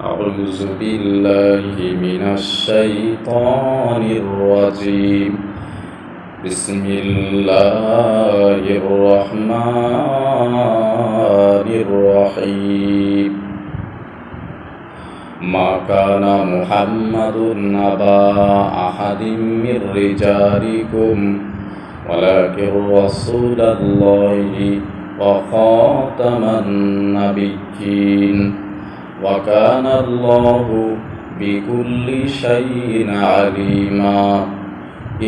أعوذ بالله من الشيطان الرجيم. بسم الله الرحمن الرحيم. ما كان محمد أبا أحد من رجالكم ولكن رسول الله وخاتم النبيين وكان الله بكل شيء عليما.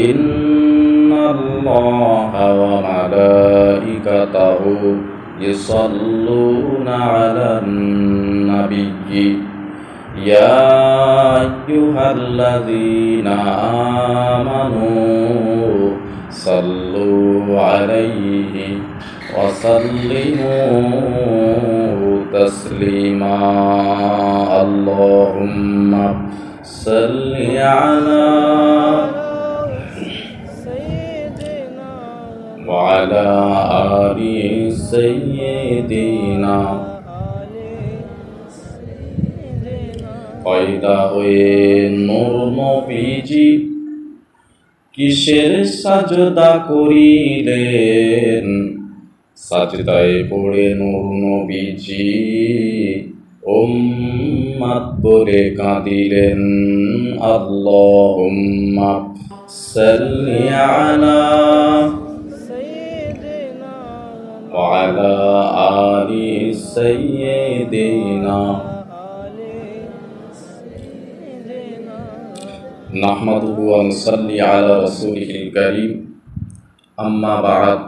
إن الله وملائكته يصلون على النبي يا أيها الذين آمنوا صلوا عليه وسلموا تسليما. اللهم صل على وعلى آل سيدنا পয়দা হয়ে নূর নবীজি কিসের সাজদা করিলেন, সাজদায় পড়ে নূর নবীজি উম্মাত বলে কাঁদিলেন। আল্লাহুম্মা সাল্লি আলা ওয়া আলা আলি সাইয়্যিদিনা نحمده ونصلي على رسوله الكريم. أما بعد،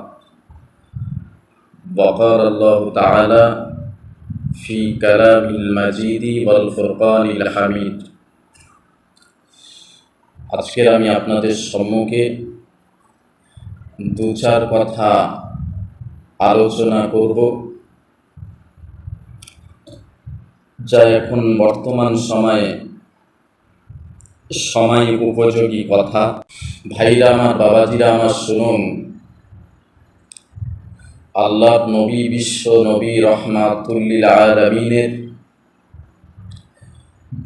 وقال الله تعالى في كلام المجيد والفرقان الحميد. আজকে আমি আপনাদের সম্মুখে দু চার কথা আলোচনা করব, যা এখন বর্তমান সময় উপযোগী কথা। ভাইরা আমার, বাবাজিরা আমার, শুনুন। আল্লাহ নবী, বিশ্ব নবী রহমাতুল লিল আলামিনের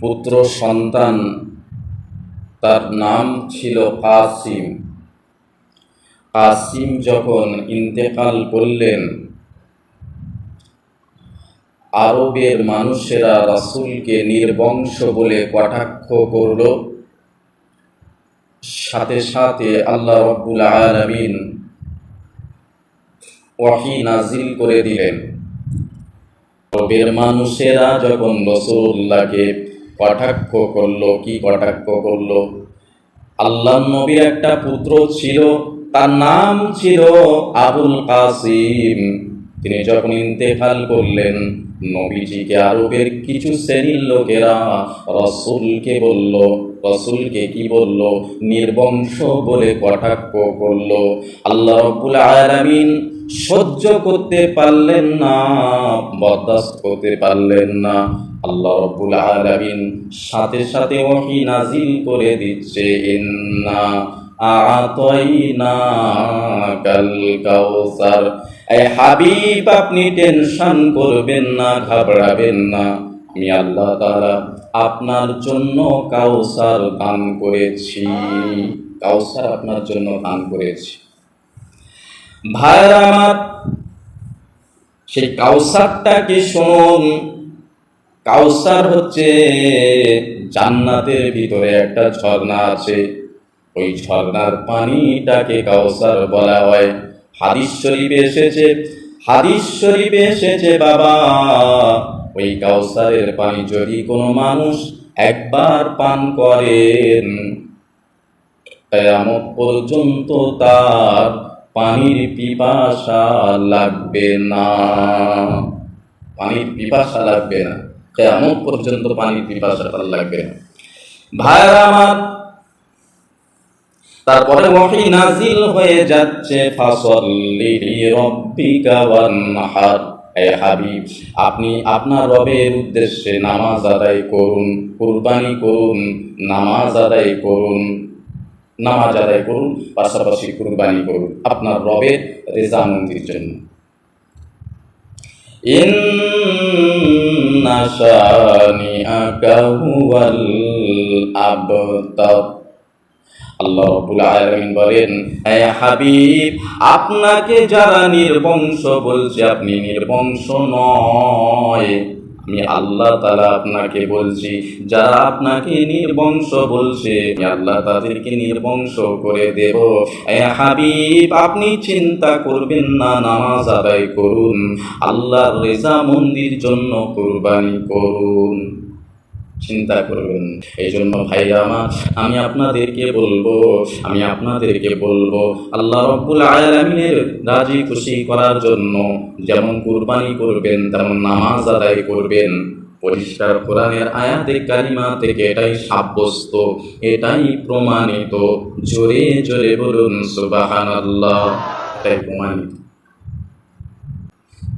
পুত্র সন্তান, তার নাম ছিল কাসিম। কাসিম যখন ইন্তেকাল করলেন, আরবের মানুষেরা রাসূলকে নির্বংশ বলে কটাক্ষ করল। সাথে সাথে আল্লাহ রাব্বুল আলামিন ওহী নাজিল করে দিলেন। আরবের মানুষেরা যখন রাসূলুল্লাহকে কটাক্ষ করল, কি কটাক্ষ করল? আল্লাহর নবীর একটা পুত্র ছিল, তার নাম ছিল আবুল কাসিম। তিনি যখন ইন্তেকাল করলেন, নবীজিকে আরবের কিছু শ্রেণীর লোকেরা রসুলকে কি বলল? নির্বংশ বলে কটাক্ষ করল। আল্লাহ রাব্বুল আলামিন সহ্য করতে পারলেন না, বরদাস্ত করতে পারলেন না। আল্লাহ রাব্বুল আলামিন সাথে সাথে ওহী নাজিল করে দিচ্ছে, ইন্না আ'তাইনাকাল কাউসার। এই হাবিব, আপনি টেনশন করবেন না, ঘাবড়াবেন না। আমি আল্লাহ তাআলা আপনার জন্য কাউসার দান করেছি। কাউসার আপনার জন্য দান করেছি। ভাইরা আমার, সেই কাউসারটা কি শুনুন। কাউসার হচ্ছে জান্নাতের ভিতরে একটা ঝর্ণা আছে, ওই ঝর্ণার পানিটাকে কাউসার বলা হয়। হাদিস শরীফে এসেছে বাবা, ওই কাউসারের পানি যদি কোনো মানুষ একবার পান করেন, কিয়ামত পর্যন্ত তার পানির পিপাসা লাগবে না। পানির পিপাসা লাগবে না, কিয়ামত পর্যন্ত পানির পিপাসা তার লাগবে না। ভাইরা আমার, তারপরে ওহী নাজিল হয়ে যাচ্ছে, ফাসাল্লি লিরাব্বিকা ওয়ানহার। হে হাবিব, আপনি আপনার রবের উদ্দেশ্যে নামাজ আদায় করুন, কুরবানি করুন, নামাজ আদায় করুন, পাশাপাশি কুরবানি করুন আপনার রবের রেজামন্দির জন্য। ইন্না শানিআকা হুয়াল আবতার। আল্লাহ রাব্বুল আলামিন বলেন, হে হাবিব, আপনাকে যারা নির্বংশ বলছে, আপনি নির্বংশ নয়। আমি আল্লাহ তাআলা আপনাকে বলছি, যারা আপনাকে নির্বংশ বলছে, আমি আল্লাহ তাদেরকে নির্বংশ করে দেব। হে হাবিব, আপনি চিন্তা করবেন না, নামাজ আদায় করুন, আল্লাহর রেজামন্দির জন্য কুরবানি করুন, চিন্তা করবেন। এই জন্য ভাইরা আমার, আমি আপনাদেরকে বলবো আল্লাহ রাব্বুল আলামিনের রাজি খুশি করার জন্য যেমন কুরবানি করবেন, তেমন নামাজ আদায় করবেন। পরিষ্কার কোরআনের আয়াতে কারিমা থেকে এটাই সাব্যস্ত, এটাই প্রমাণিত। জোরে জোরে বলুন সুবহানাল্লাহ। এটাই প্রমাণিত।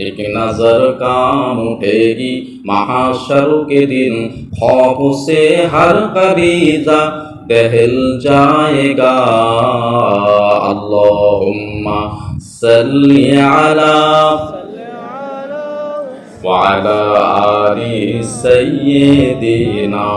एक नजर काम उठेगी महाशर के दिन, खौफ से हर कलीजा दहल जाएगा। अल्लाहुम्मा सल्ली अला व अला आलि सय्यिदिना।